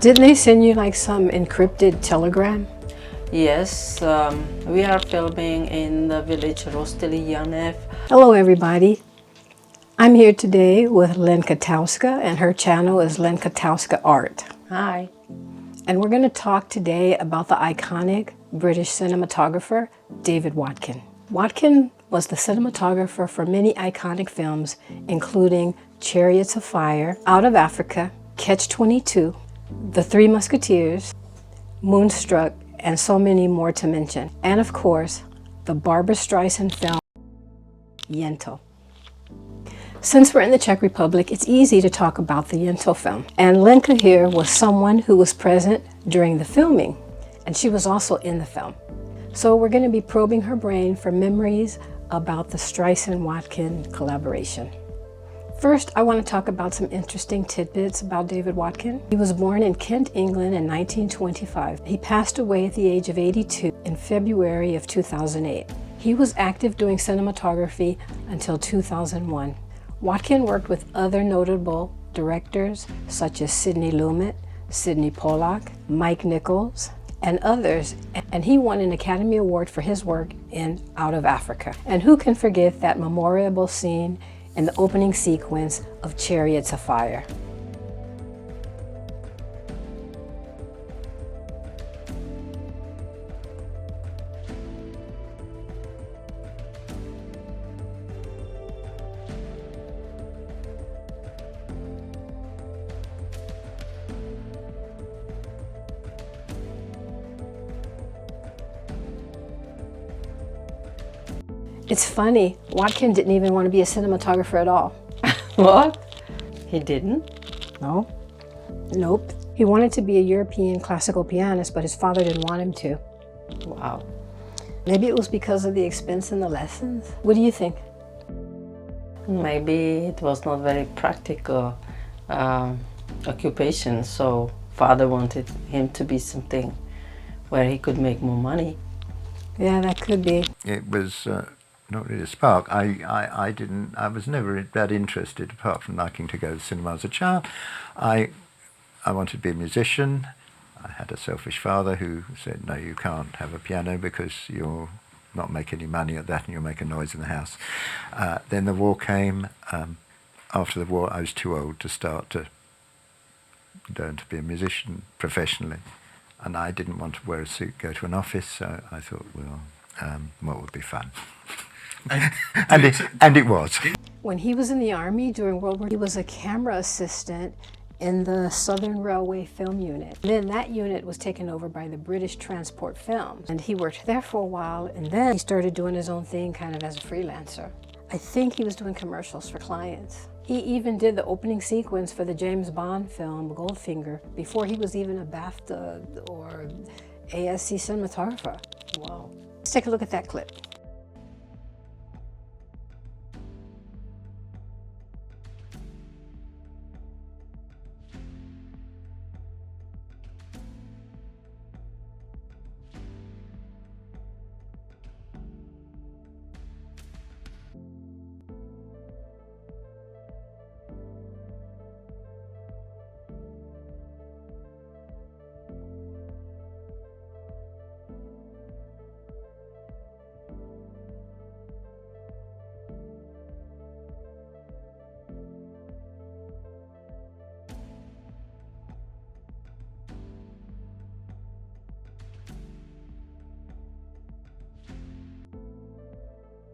Didn't they send you like some encrypted telegram? Yes, we are filming in the village Rostily-Janev. Hello everybody. I'm here today with Lenka Tálská and her channel is Lenka Tálská Art. Hi. And we're going to talk today about the iconic British cinematographer David Watkin. Watkin was the cinematographer for many iconic films including Chariots of Fire, Out of Africa, Catch-22, The Three Musketeers, Moonstruck, and so many more to mention. And of course, the Barbra Streisand film, Yentl. Since we're in the Czech Republic, it's easy to talk about the Yentl film. And Lenka here was someone who was present during the filming, and she was also in the film. So we're going to be probing her brain for memories about the Streisand-Watkin collaboration. First, I want to talk about some interesting tidbits about David Watkin. He was born in Kent, England in 1925. He passed away at the age of 82 in February of 2008. He was active doing cinematography until 2001. Watkin worked with other notable directors such as Sidney Lumet, Sidney Pollack, Mike Nichols, and others, and he won an Academy Award for his work in Out of Africa. And who can forget that memorable scene in the opening sequence of Chariots of Fire. It's funny, Watkin didn't even want to be a cinematographer at all. What? He didn't? No. Nope. He wanted to be a European classical pianist, but his father didn't want him to. Wow. Maybe it was because of the expense in the lessons? What do you think? Maybe it was not very practical occupation, so father wanted him to be something where he could make more money. Yeah, that could be. It was not really a spark. I was never that interested, apart from liking to go to the cinema as a child. I wanted to be a musician. I had a selfish father who said, no, you can't have a piano because you'll not make any money at that and you'll make a noise in the house. Then the war came. After the war, I was too old to start to learn to be a musician professionally. And I didn't want to wear a suit, go to an office, so I thought, well, what would be fun? And it was. When he was in the Army during World War, he was a camera assistant in the Southern Railway Film Unit. Then that unit was taken over by the British Transport Films. And he worked there for a while, and then he started doing his own thing kind of as a freelancer. I think he was doing commercials for clients. He even did the opening sequence for the James Bond film, Goldfinger, before he was even a BAFTA or ASC cinematographer. Wow. Let's take a look at that clip.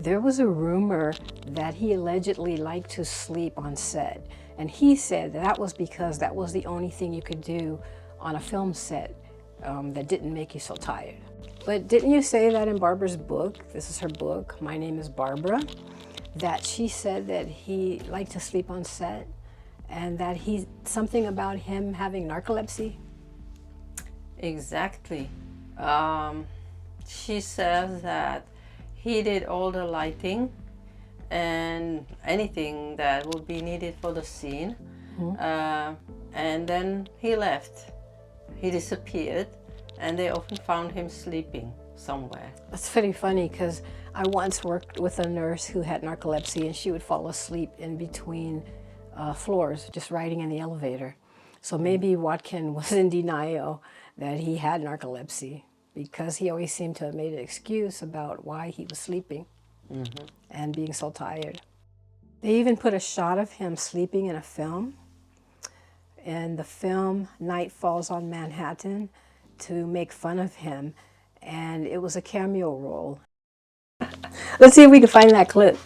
There was a rumor that he allegedly liked to sleep on set. And he said that was because that was the only thing you could do on a film set that didn't make you so tired. But didn't you say that in Barbara's book, this is her book, My Name is Barbara, that she said that he liked to sleep on set and that something about him having narcolepsy? Exactly. She says that he did all the lighting and anything that would be needed for the scene. And then he left. He disappeared and they often found him sleeping somewhere. That's pretty funny because I once worked with a nurse who had narcolepsy and she would fall asleep in between floors, just riding in the elevator. So maybe Watkin was in denial that he had narcolepsy because he always seemed to have made an excuse about why he was sleeping and being so tired. They even put a shot of him sleeping in a film. In the film Night Falls on Manhattan, to make fun of him, and it was a cameo role. Let's see if we can find that clip.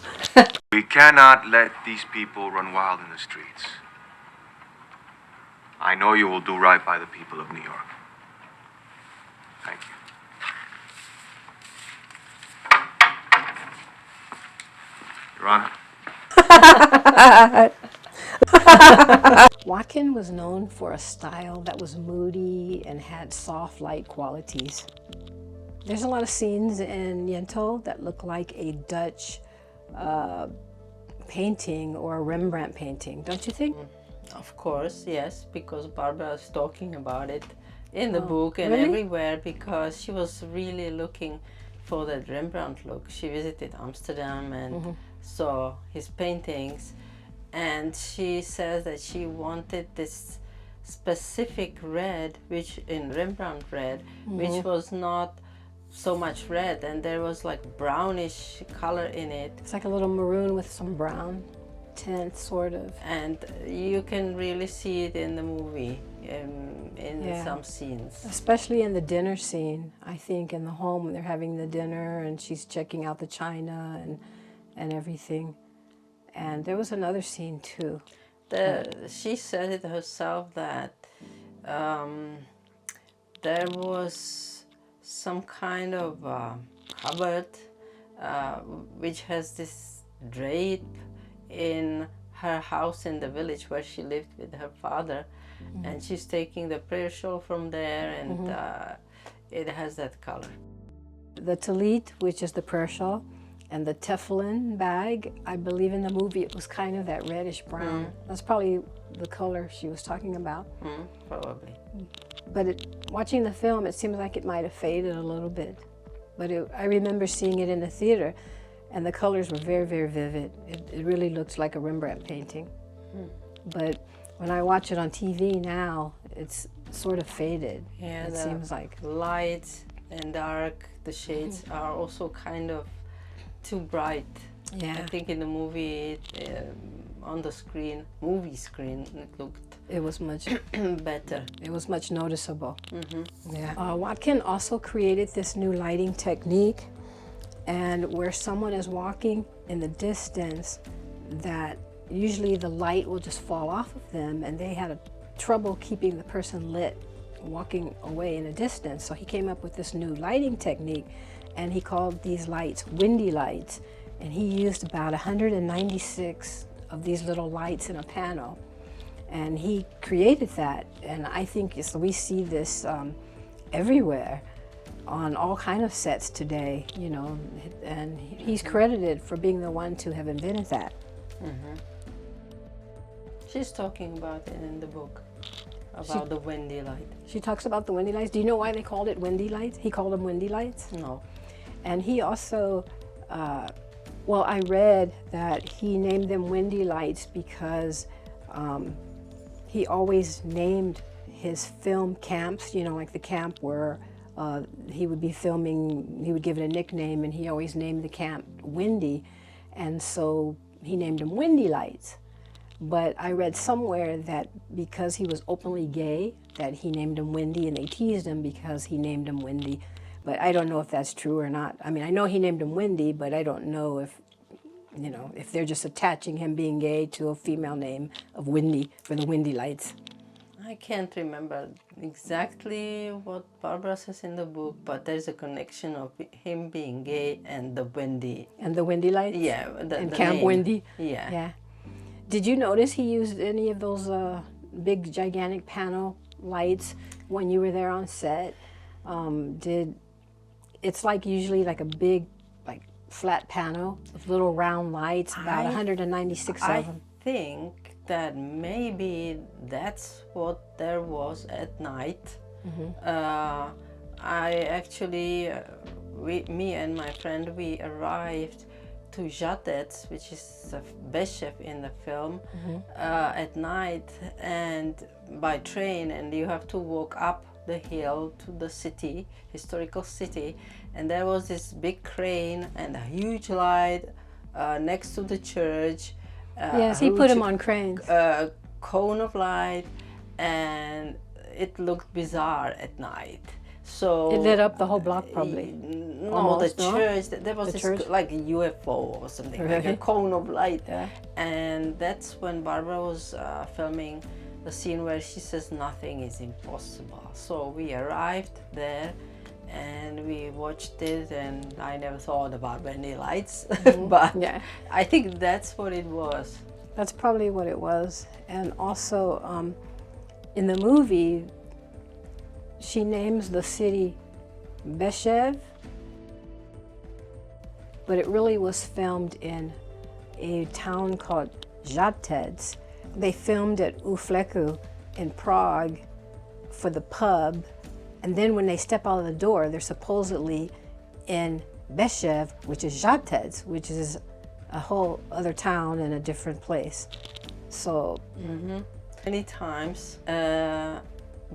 We cannot let these people run wild in the streets. I know you will do right by the people of New York. Thank you. Your Honor. Watkin was known for a style that was moody and had soft light qualities. There's a lot of scenes in Yentl that look like a Dutch painting or a Rembrandt painting, don't you think? Of course, yes, because Barbara is talking about it in the book and really? everywhere, because she was really looking for that Rembrandt look. She visited Amsterdam and saw his paintings, and she says that she wanted this specific red, which in Rembrandt red, which was not so much red, and there was like brownish color in it. It's like a little maroon with some brown tint, sort of. And you can really see it in the movie, in Yeah. some scenes. Especially in the dinner scene, I think, in the home when they're having the dinner and she's checking out the china and everything. And there was another scene too. She said it herself that there was some kind of cupboard which has this drape in her house in the village where she lived with her father, and she's taking the prayer shawl from there, and it has that color. The talit, which is the prayer shawl, and the tefillin bag, I believe in the movie it was kind of that reddish brown. That's probably the color she was talking about. Probably. But watching the film, it seems like it might have faded a little bit. But I remember seeing it in the theater, and the colors were very, very vivid. It really looked like a Rembrandt painting. But when I watch it on TV now, it's sort of faded. Yeah, it seems like. Light and dark, the shades are also kind of too bright. Yeah. I think in the movie, on the screen, movie screen, it looked It was much better. It was much noticeable. Yeah. Watkin also created this new lighting technique, and where someone is walking in the distance, that usually the light will just fall off of them, and they had trouble keeping the person lit walking away in a distance. So he came up with this new lighting technique, and he called these lights windy lights, and he used about 196 of these little lights in a panel. And he created that, and I think we see this everywhere on all kind of sets today, you know, and he's credited for being the one to have invented that. She's talking about it in the book, about the windy light. She talks about the windy lights. Do you know why they called it windy lights? He called them windy lights? No. And he also, well, I read that he named them windy lights because he always named his film camps, you know, like the camp where he would be filming, he would give it a nickname, and he always named the camp Windy, and so he named them Windy Lights. But I read somewhere that because he was openly gay, that he named him Windy, and they teased him because he named him Windy. But I don't know if that's true or not. I mean, I know he named him Windy, but I don't know if, you know, if they're just attaching him being gay to a female name of Windy for the Windy Lights. I can't remember exactly what Barbara says in the book, but there's a connection of him being gay and the windy. And the Windy Lights? Yeah. And the Camp name. Windy? Yeah. Yeah. Did you notice he used any of those big, gigantic panel lights when you were there on set? It's like usually like a big, like flat panel with little round lights, about 196 of them. I think that maybe that's what there was at night. I actually, me and my friend, we arrived to Žatec, which is the best chef in the film, at night and by train, and you have to walk up the hill to the city, historical city, and there was this big crane and a huge light next to the church. Yes, he put him on cranes. Cone of light, and it looked bizarre at night. So It lit up the whole block, probably. No, Almost, the no? church. There was The this church? like a UFO or something, like a Really? cone of light. Yeah. And that's when Barbara was filming the scene where she says nothing is impossible. So we arrived there and we watched it, and I never thought about any lights, but Yeah. I think that's what it was. That's probably what it was. And also, in the movie, she names the city Beshev, but it really was filmed in a town called Žatec. They filmed at Ufleku in Prague for the pub, and then when they step out of the door, they're supposedly in Beshev, which is Žatec, which is a whole other town in a different place. So Many times,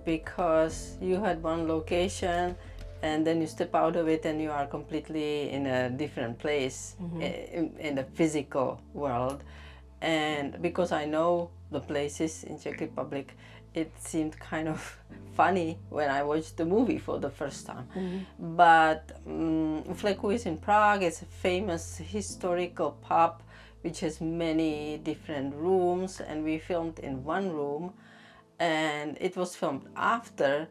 because you had one location and then you step out of it and you are completely in a different place, in the physical world. And because I know the places in Czech Republic, it seemed kind of funny when I watched the movie for the first time. But Fleku is in Prague. It's a famous historical pub which has many different rooms, and we filmed in one room, and it was filmed after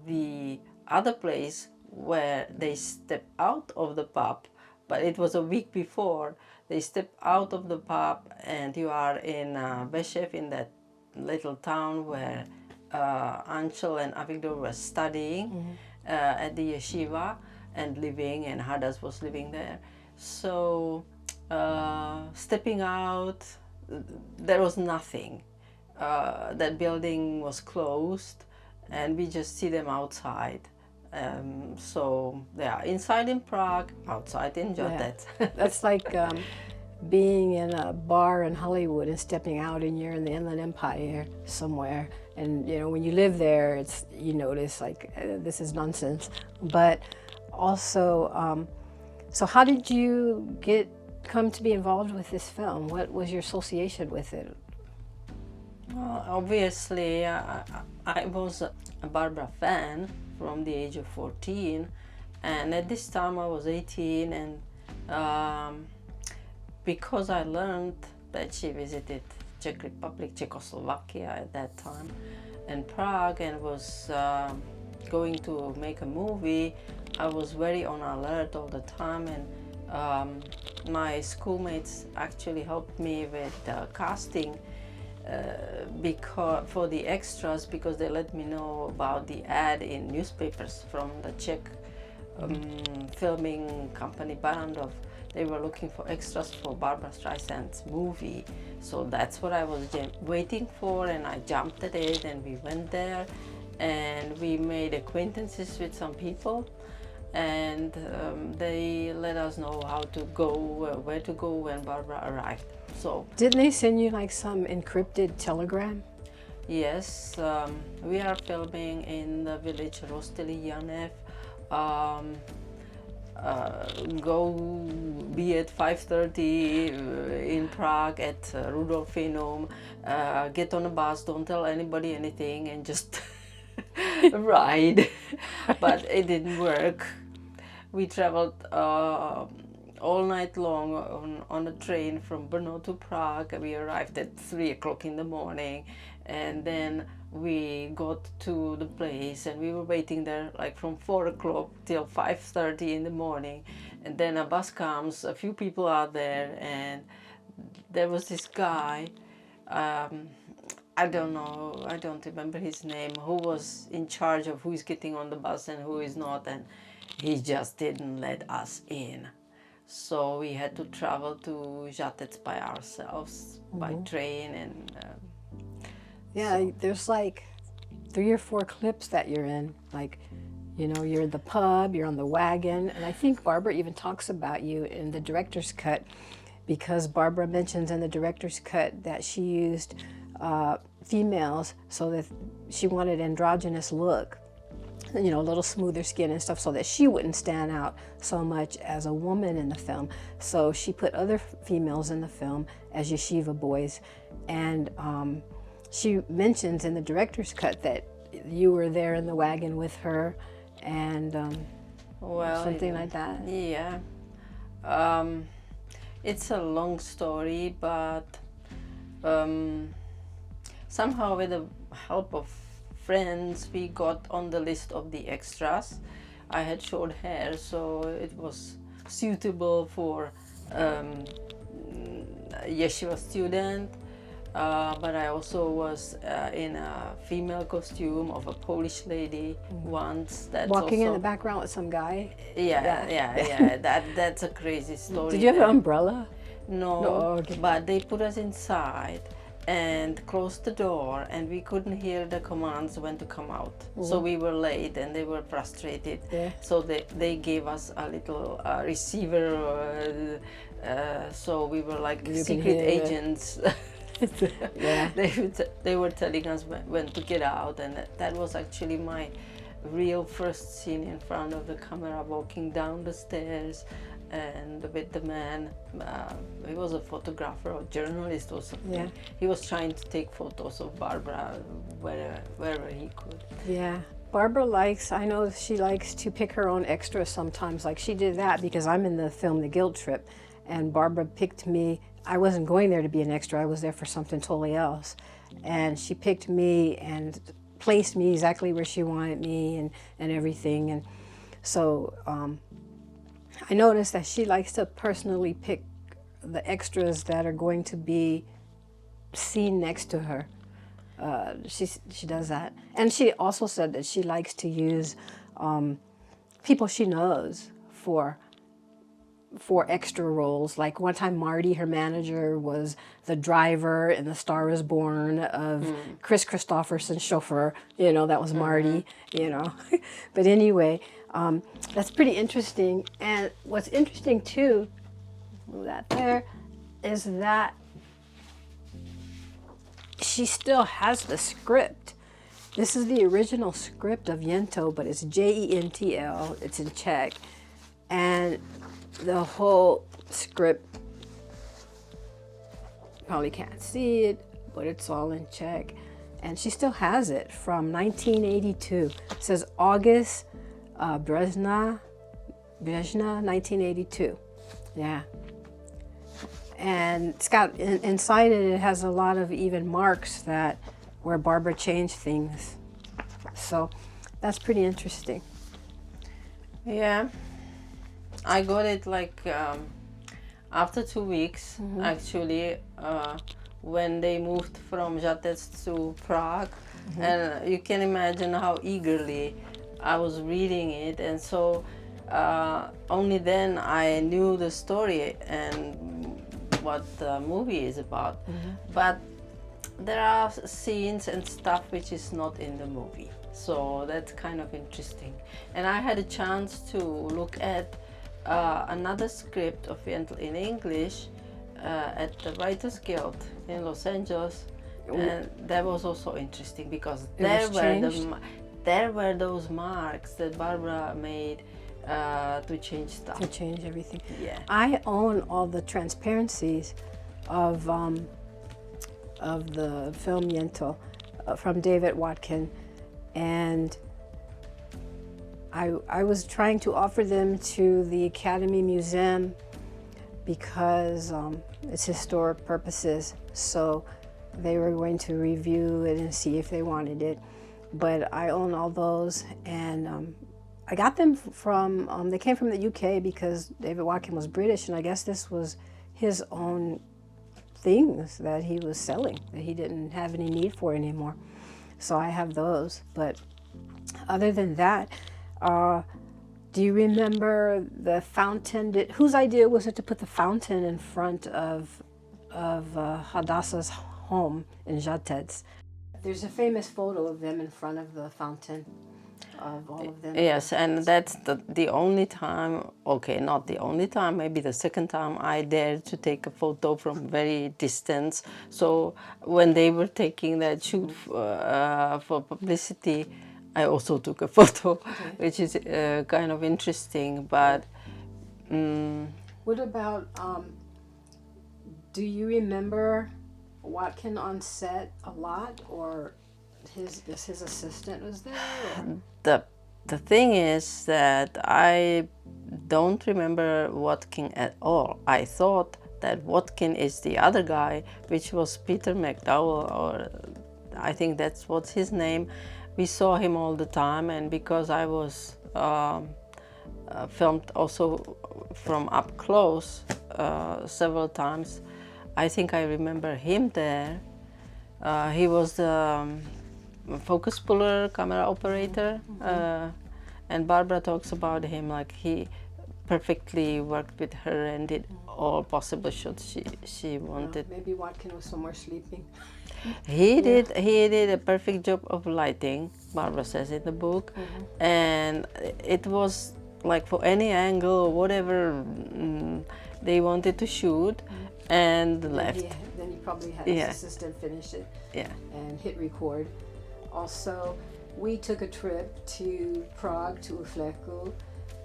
the other place where they step out of the pub, but it was a week before. They step out of the pub and you are in Beshev, in that little town where Anchel and Avigdor were studying at the yeshiva and living, and Hadas was living there. So stepping out, there was nothing. That building was closed and we just see them outside. So they are inside in Prague, outside in Žatec. that's like being in a bar in Hollywood and stepping out and you're in the Inland Empire somewhere. And you know, when you live there, it's, you notice like this is nonsense. But also, so how did you come to be involved with this film? What was your association with it? Well, obviously, I was a Barbara fan from the age of 14, and at this time I was 18, and because I learned that she visited Czech Republic, Czechoslovakia at that time, and Prague, and was going to make a movie, I was very on alert all the time, and my schoolmates actually helped me with casting because for the extras, because they let me know about the ad in newspapers from the Czech filming company Barandov. They were looking for extras for Barbra Streisand's movie, so that's what I was waiting for, and I jumped at it, and we went there and we made acquaintances with some people, and they let us know how to go, where to go when Barbara arrived. So Didn't they send you like some encrypted telegram? yes, we are filming in the village Rostily Janev. Go be at 5:30 in Prague at Rudolfinum, get on a bus, don't tell anybody anything, and just ride. But it didn't work. We traveled all night long on a train from Brno to Prague. We arrived at 3 o'clock in the morning, and then we got to the place and we were waiting there like from 4 o'clock till 5:30 in the morning, and then a bus comes, a few people are there, and there was this guy, I don't know, I don't remember his name, who was in charge of who is getting on the bus and who is not, and he just didn't let us in. So we had to travel to Žatec by ourselves, by train, and Yeah, there's like 3 or 4 clips that you're in. Like You know, you're in the pub, you're on the wagon, and I think Barbara even talks about you in the director's cut, because Barbara mentions in the director's cut that she used females so that she wanted androgynous look, you know, a little smoother skin and stuff, so that she wouldn't stand out so much as a woman in the film. So she put other females in the film as yeshiva boys, and she mentions in the director's cut that you were there in the wagon with her, and Well, something like that. Yeah. It's a long story, but somehow with the help of friends, we got on the list of the extras. I had short hair, so it was suitable for yeshiva student. But I also was in a female costume of a Polish lady once. That's Walking also, in the background with some guy. yeah. That's a crazy story. Did you have an umbrella? No, No, okay. but they put us inside and closed the door, and we couldn't hear the commands when to come out. So we were late, and they were frustrated. Yeah. So they gave us a little receiver, so we were like You can secret hear it. agents. Yeah. They were telling us when to get out, and that was actually my real first scene in front of the camera, walking down the stairs and with the man. He was a photographer or journalist or something. Yeah. He was trying to take photos of Barbara wherever he could. Yeah. Barbara likes, I know she likes to pick her own extras sometimes. Like she did that because I'm in the film The Guilt Trip, and Barbara picked me. I wasn't going there to be an extra, I was there for something totally else. And she picked me and placed me exactly where she wanted me and everything. And so I noticed that she likes to personally pick the extras that are going to be seen next to her. She does that. And she also said that she likes to use people she knows for extra roles. Like one time Marty, her manager, was the driver in The Star is Born of Chris Christopherson's chauffeur. You know, that was Marty, you know. But anyway, that's pretty interesting. And what's interesting too, that there, is that she still has the script. This is the original script of Yentl, but it's Jentl, it's in Czech. And the whole script, you probably can't see it, but it's all in Czech. And she still has it from 1982. It says August Brezna, 1982. Yeah. And it's got, inside it has a lot of even marks that where Barbara changed things. So that's pretty interesting. Yeah. I got it like after 2 weeks, actually, when they moved from Žatec to Prague. And you can imagine how eagerly I was reading it. And so only then I knew the story and what the movie is about. But there are scenes and stuff which is not in the movie. So that's kind of interesting. And I had a chance to look at another script of Yentl in English at the Writers Guild in Los Angeles, and that was also interesting because there were those marks that Barbara made to change stuff. To change everything. Yeah. I own all the transparencies of the film Yentl from David Watkin, and I was trying to offer them to the Academy Museum because it's historic purposes, so they were going to review it and see if they wanted it. But I own all those, and I got them from, they came from the UK because David Watkin was British, and I guess this was his own things that he was selling, that he didn't have any need for anymore. So I have those, but other than that, do you remember the fountain? Whose idea was it to put the fountain in front of Hadassah's home in Žatec? There's a famous photo of them in front of the fountain. of all of them. Yes, and that's the only time, okay, not the only time, maybe the second time I dared to take a photo from very distance. So when they were taking that shoot for publicity, I also took a photo, which is kind of interesting. But what about, do you remember Watkin on set a lot, or his assistant was there? Or? The thing is that I don't remember Watkin at all. I thought that Watkin is the other guy, which was Peter McDowell, or I think that's what's his name. We saw him all the time, and because I was filmed also from up close several times, I think I remember him there. He was the focus puller, camera operator, and Barbara talks about him like he perfectly worked with her and did all possible shots she wanted. Maybe Watkin was somewhere sleeping. He did a perfect job of lighting, Barbara says in the book, and it was like for any angle or whatever they wanted to shoot, and left. Then he probably had his assistant finish it and hit record. Also, we took a trip to Prague, to Ufleku,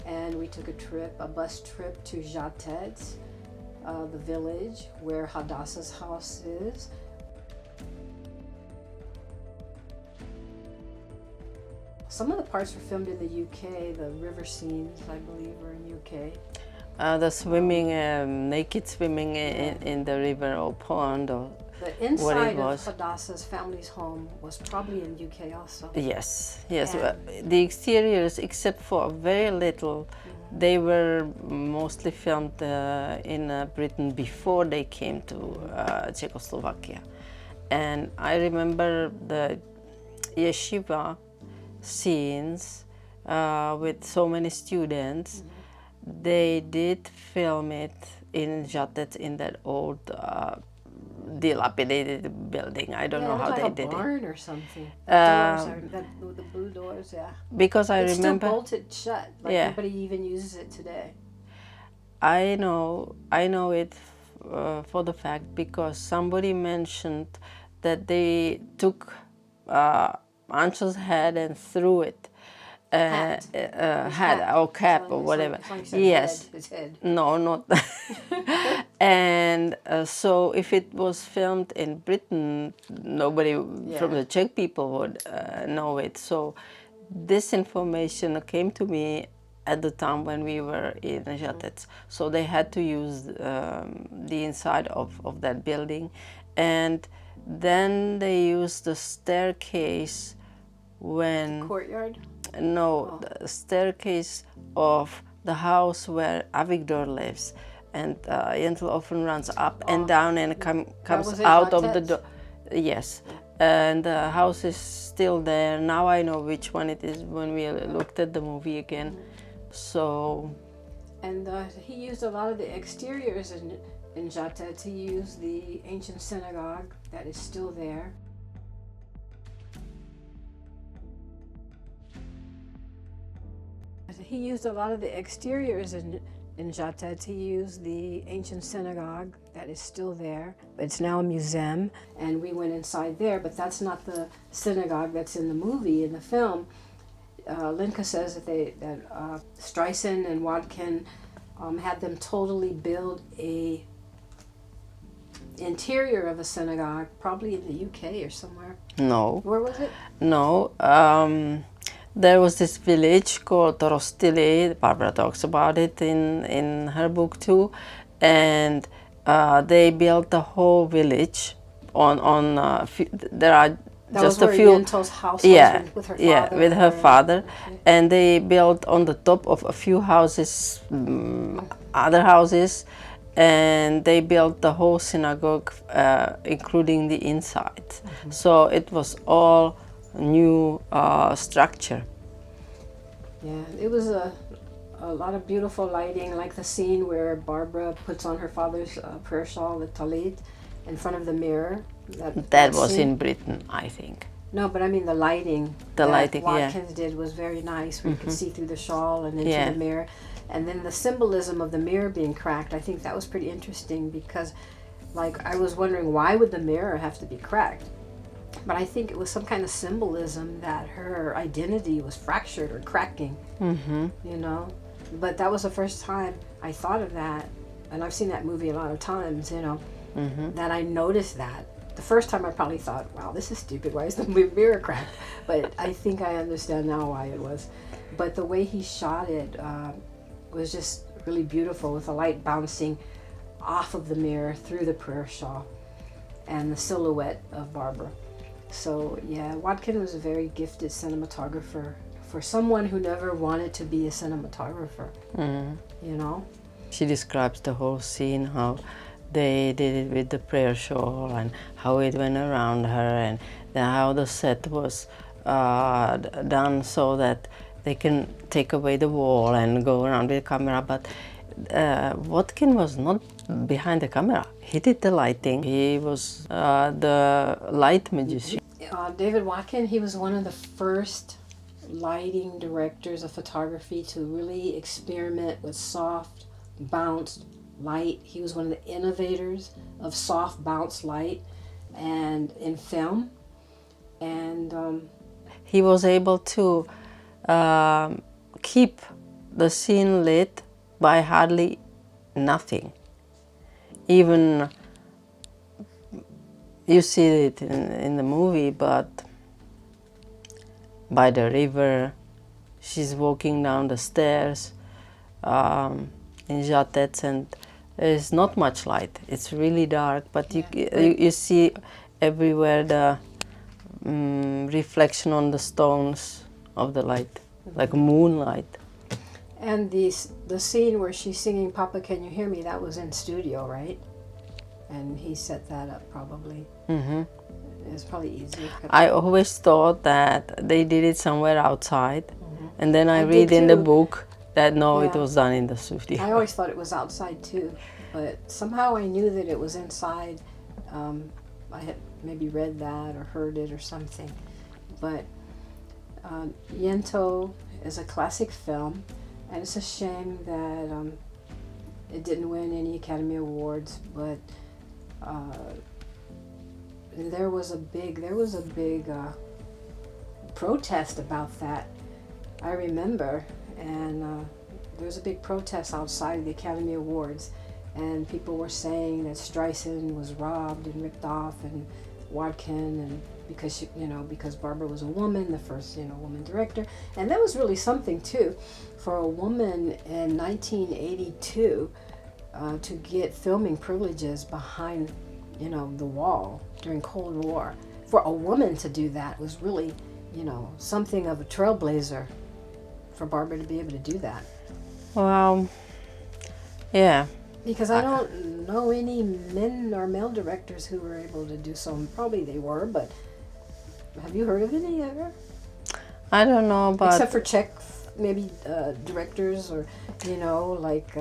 and we took a bus trip to Žatec, the village where Hadassah's house is. Some of the parts were filmed in the UK. The river scenes, I believe, were in UK. The swimming, naked swimming in the river or pond or the inside what it was. of Hadassah's family's home was probably in UK also. Yes. The exteriors, except for very little, they were mostly filmed in Britain before they came to Czechoslovakia. And I remember the yeshiva scenes with so many students. They did film it in Žatec, in that old dilapidated building. I don't know how like they a did barn or something. Doors the blue doors, Because I it's remember. still bolted shut. Like nobody even uses it today. I know it for the fact because somebody mentioned that they took Angel's head and threw it. Hat or cap or whatever. Yes. His head. No, not that. And so if it was filmed in Britain, nobody from the Czech people would know it. So this information came to me at the time when we were in Žatec. So they had to use the inside of that building. And then they used the staircase when... The courtyard? No, the staircase of the house where Avigdor lives, and Yentl often runs up and down and comes out of the door. Yes, and the house is still there. Now I know which one it is when we looked at the movie again. So. And he used a lot of the exteriors in Žatec. He used the ancient synagogue that is still there. He used a lot of the exteriors in Žatec. He used the ancient synagogue that is still there. It's now a museum, and we went inside there, but that's not the synagogue that's in the movie, in the film. Lenka says that Streisand and Watkin had them totally build a interior of a synagogue, probably in the UK or somewhere. No. Where was it? No. There was this village called Rostily. Barbara talks about it in her book too, and they built the whole village on there are That just was a few. Yentl's house was with her father. Yeah, with her father, and they built on the top of a few houses, other houses, and they built the whole synagogue, including the inside. So it was all new structure. Yeah, it was a lot of beautiful lighting, like the scene where Barbara puts on her father's prayer shawl, the talit, in front of the mirror. That was in Britain, I think. No, but I mean the lighting. The that lighting, yeah. Watkins did was very nice, where you could see through the shawl and into Yeah. the mirror. And then the symbolism of the mirror being cracked, I think that was pretty interesting because, like, I was wondering why would the mirror have to be cracked? But I think it was some kind of symbolism that her identity was fractured or cracking, you know? But that was the first time I thought of that, and I've seen that movie a lot of times, you know, that I noticed that. The first time I probably thought, wow, this is stupid, why is the mirror cracked? But I think I understand now why it was. But the way he shot it was just really beautiful, with the light bouncing off of the mirror through the prayer shawl and the silhouette of Barbara. So yeah, Watkin was a very gifted cinematographer for someone who never wanted to be a cinematographer, you know? She describes the whole scene, how they did it with the prayer shawl and how it went around her, and then how the set was done so that they can take away the wall and go around with the camera. But Watkin was not behind the camera. He did the lighting. He was the light magician. David Watkin, he was one of the first lighting directors of photography to really experiment with soft, bounced light. He was one of the innovators of soft, bounced light and in film. And he was able to keep the scene lit by hardly nothing. Even you see it in the movie, but by the river, she's walking down the stairs in Žatec, and there's not much light. It's really dark, but you see everywhere the reflection on the stones of the light, like moonlight. And the scene where she's singing "Papa, Can You Hear Me," that was in studio, right? And he set that up probably. It was probably easy. I always thought that they did it somewhere outside, and then I read in the book that no, it was done in the studio. I always thought it was outside too, but somehow I knew that it was inside. I had maybe read that or heard it or something. But Yentl is a classic film, and it's a shame that it didn't win any Academy Awards. But there was a big protest about that. I remember, and there was a big protest outside the Academy Awards, and people were saying that Streisand was robbed and ripped off, and Watkin, and because she, because Barbara was a woman, the first woman director, and that was really something too, for a woman in 1982 to get filming privileges behind the wall during Cold War. For a woman to do that was really something of a trailblazer for Barbara to be able to do that. Well, yeah. Because I don't know any men or male directors who were able to do so. Probably they were, but have you heard of any ever? I don't know, but... Except for Czech, maybe directors, or, like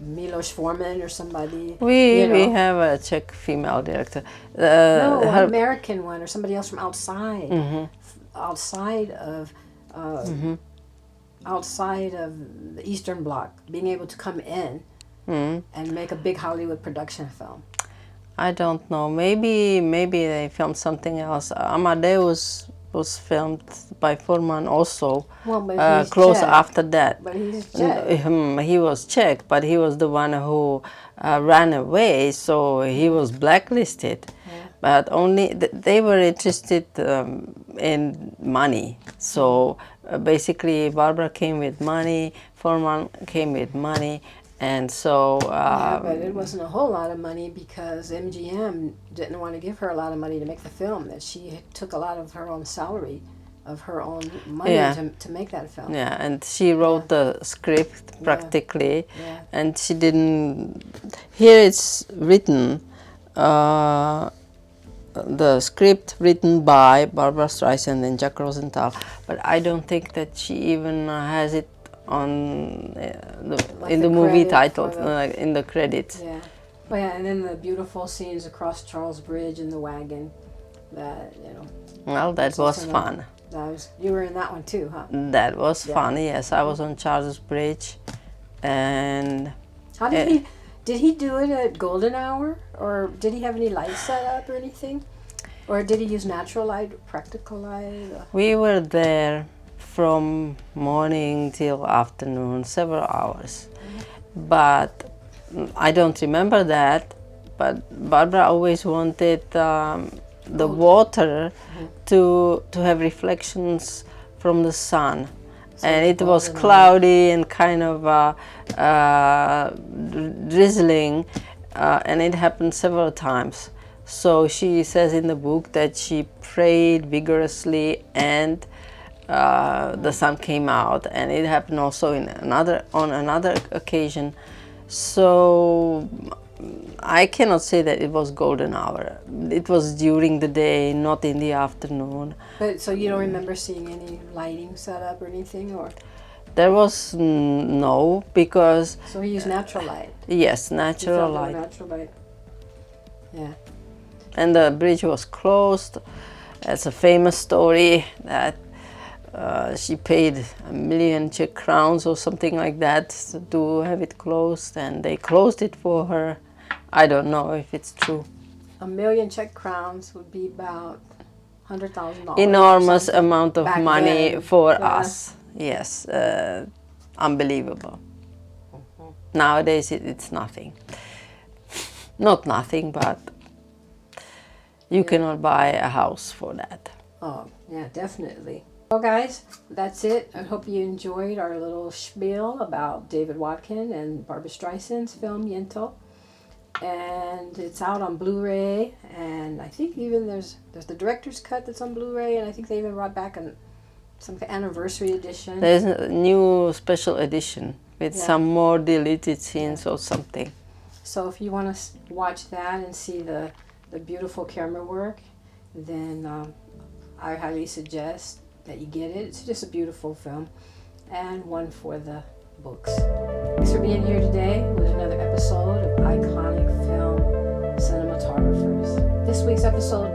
Milos Forman or somebody. We have a Czech female director. No, an American one, or somebody else from outside. Outside of the Eastern Bloc, being able to come in and make a big Hollywood production film. I don't know. Maybe they filmed something else. Amadeus was filmed by Forman also. Well, but he's close Czech. after that. But he's Czech. He was Czech, but he was the one who ran away, so he was blacklisted. Yeah. But only they were interested in money. So basically, Barbara came with money, Forman came with money. And so... yeah, but it wasn't a whole lot of money because MGM didn't want to give her a lot of money to make the film. That she took a lot of her own salary, of her own money to make that film. Yeah, and she wrote the script practically, and she didn't... Here it's written, the script written by Barbara Streisand and Jack Rosenthal, but I don't think that she even has it on in the movie title, in the credits. Yeah. Well, yeah, and then the beautiful scenes across Charles Bridge in the wagon, that, you know. Well, that was fun. You were in that one too, huh? That was fun, yes. I was on Charles Bridge, and... How did he do it at golden hour, or did he have any light set up or anything? Or did he use natural light, practical light? We were there from morning till afternoon, several hours. But I don't remember that, but Barbara always wanted the water to have reflections from the sun. So and it was cloudy and kind of drizzling, and it happened several times. So she says in the book that she prayed vigorously and the sun came out, and it happened also on another occasion. So I cannot say that it was golden hour. It was during the day, not in the afternoon. But so you don't remember seeing any lighting set up or anything, or? There was no, because... So he used natural light? Yes, natural light. Natural light. Yeah. And the bridge was closed. That's a famous story that she paid 1 million Czech crowns or something like that to have it closed, and they closed it for her. I don't know if it's true. 1 million Czech crowns would be about $100,000. Enormous amount of money then. for us. Yes, unbelievable. Nowadays it's nothing. Not nothing, but you cannot buy a house for that. Oh, yeah, definitely. Well, guys, that's it. I hope you enjoyed our little spiel about David Watkin and Barbra Streisand's film Yentl. And it's out on Blu-ray, and I think even there's the director's cut that's on Blu-ray, and I think they even brought back some anniversary edition. There's a new special edition with some more deleted scenes or something. So if you want to watch that and see the beautiful camera work, then I highly suggest that you get it. It's just a beautiful film, and one for the books. Thanks for being here today with another episode of Iconic Film Cinematographers. This week's episode